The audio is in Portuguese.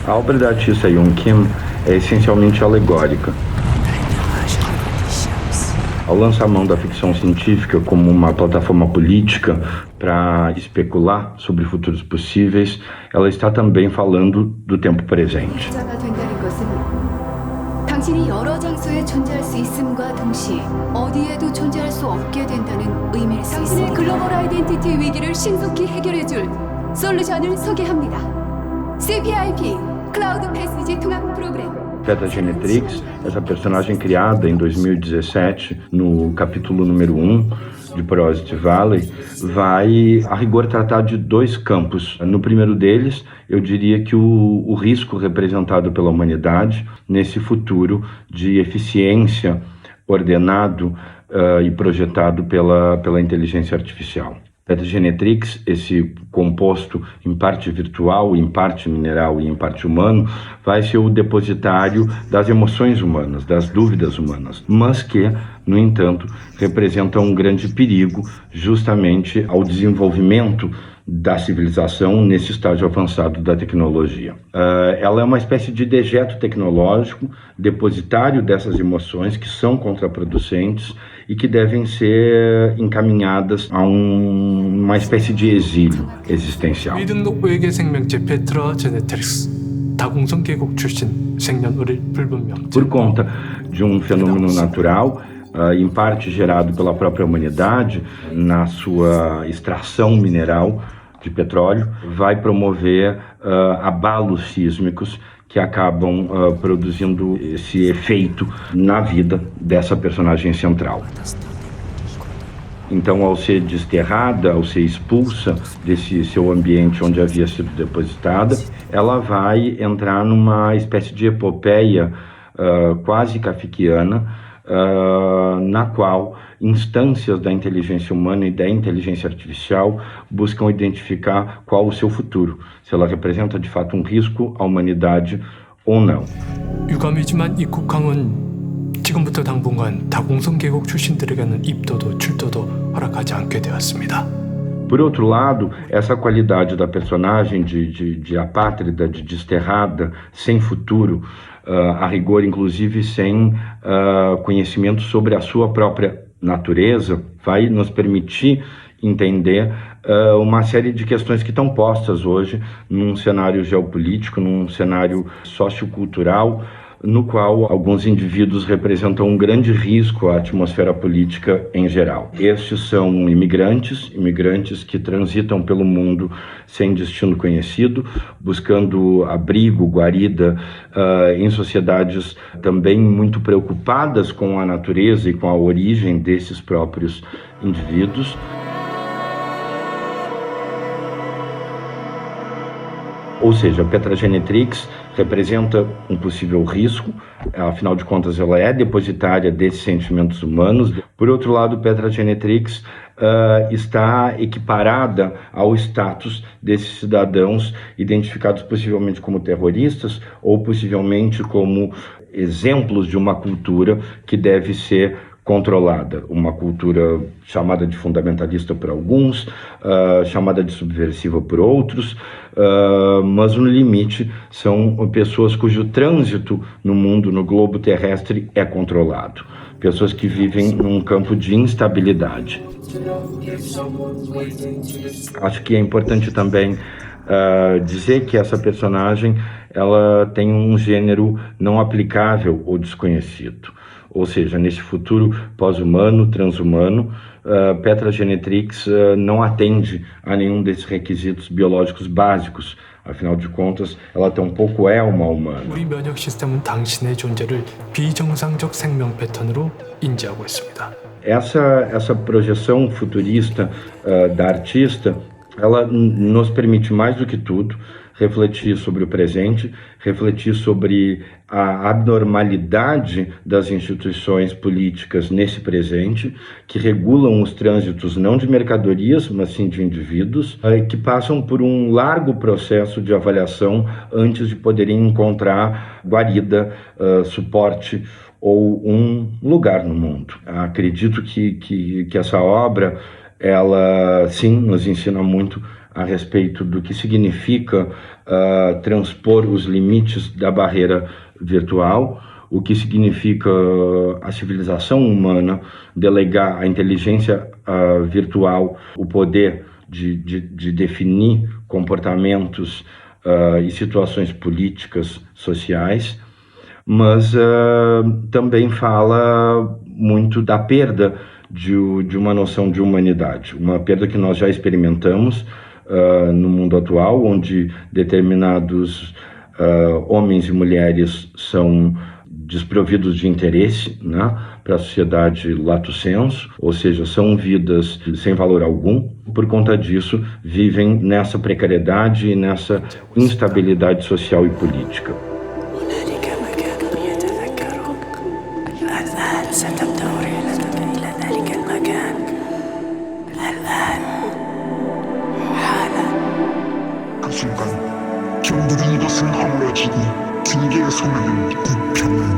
A obra da artista Yoon Kim é essencialmente alegórica. Ao lançar a mão da ficção científica como uma plataforma política para especular sobre futuros possíveis, ela está também falando do tempo presente. 당신이 여러 장소에 존재할 수 있음과 동시에 어디에도 존재할 수 없게 된다는 의미일 수 있습니다. 당신의 글로벌 아이덴티티 위기를 신속히 해결해줄 솔루션을 소개합니다. CPIP Cloud Passage 통합 프로그램. Petra Genetrix, essa personagem criada em 2017 no capítulo número 1 de Porosity Valley, vai a rigor tratar de dois campos. No primeiro deles, eu diria que o risco representado pela humanidade nesse futuro de eficiência ordenado e projetado pela inteligência artificial. Petra Genetrix, esse composto em parte virtual, em parte mineral e em parte humano, vai ser o depositário das emoções humanas, das dúvidas humanas, mas que, no entanto, representa um grande perigo justamente ao desenvolvimento da civilização nesse estágio avançado da tecnologia. Ela é uma espécie de dejeto tecnológico, depositário dessas emoções que são contraproducentes e que devem ser encaminhadas a uma espécie de exílio existencial. 미등록 외계 생명체 페트라 제네트릭스 다공성 계곡 출신 생년월일 불분명. Por conta de um fenômeno natural, em parte gerado pela própria humanidade, na sua extração mineral de petróleo, vai promover abalos sísmicos que acabam produzindo esse efeito na vida dessa personagem central. Então, ao ser desterrada, ao ser expulsa desse seu ambiente onde havia sido depositada, ela vai entrar numa espécie de epopeia quase kafkiana, na qual instâncias da inteligência humana e da inteligência artificial buscam identificar qual o seu futuro, se ela representa de fato um risco à humanidade ou não. 유감이지만 이 국왕은 지금부터 당분간 다공성 계곡 출신들에게는 입도도 출도도 허락하지 않게 되었습니다. Por outro lado, essa qualidade da personagem de apátrida, de desterrada, sem futuro, a rigor inclusive sem conhecimento sobre a sua própria natureza, vai nos permitir entender uma série de questões que estão postas hoje num cenário geopolítico, num cenário sociocultural, no qual alguns indivíduos representam um grande risco à atmosfera política em geral. Estes são imigrantes que transitam pelo mundo sem destino conhecido, buscando abrigo, guarida, em sociedades também muito preocupadas com a natureza e com a origem desses próprios indivíduos. Ou seja, Petra Genetrix representa um possível risco, afinal de contas ela é depositária desses sentimentos humanos. Por outro lado, Petra Genetrix está equiparada ao status desses cidadãos identificados possivelmente como terroristas ou possivelmente como exemplos de uma cultura que deve ser controlada, uma cultura chamada de fundamentalista por alguns, chamada de subversiva por outros, mas no limite são pessoas cujo trânsito no mundo, no globo terrestre, é controlado. Pessoas que vivem num campo de instabilidade. Acho que é importante também dizer que essa personagem ela tem um gênero não aplicável ou desconhecido. Ou seja, nesse futuro pós-humano, transhumano, Petra Genetrix não atende a nenhum desses requisitos biológicos básicos. Afinal de contas, ela tampouco é uma humana. 우리 면역 시스템은 당신의 존재를 비정상적 생명 패턴으로 인지하고 있습니다. Essa projeção futurista da artista, ela nos permite mais do que tudo refletir sobre o presente, refletir sobre a abnormalidade das instituições políticas nesse presente, que regulam os trânsitos não de mercadorias, mas sim de indivíduos, que passam por um largo processo de avaliação antes de poderem encontrar guarida, suporte ou um lugar no mundo. Acredito que essa obra ela sim nos ensina muito a respeito do que significa transpor os limites da barreira virtual, o que significa a civilização humana delegar à inteligência virtual o poder de definir comportamentos e situações políticas, sociais, mas também fala muito da perda de uma noção de humanidade, uma perda que nós já experimentamos no mundo atual, onde determinados homens e mulheres são desprovidos de interesse, né, para a sociedade lato sensu, ou seja, são vidas sem valor algum. Por conta disso, vivem nessa precariedade e nessa instabilidade social e política. 그 순간 경들은 이것을 허물어주고 징계의 소리는 우편을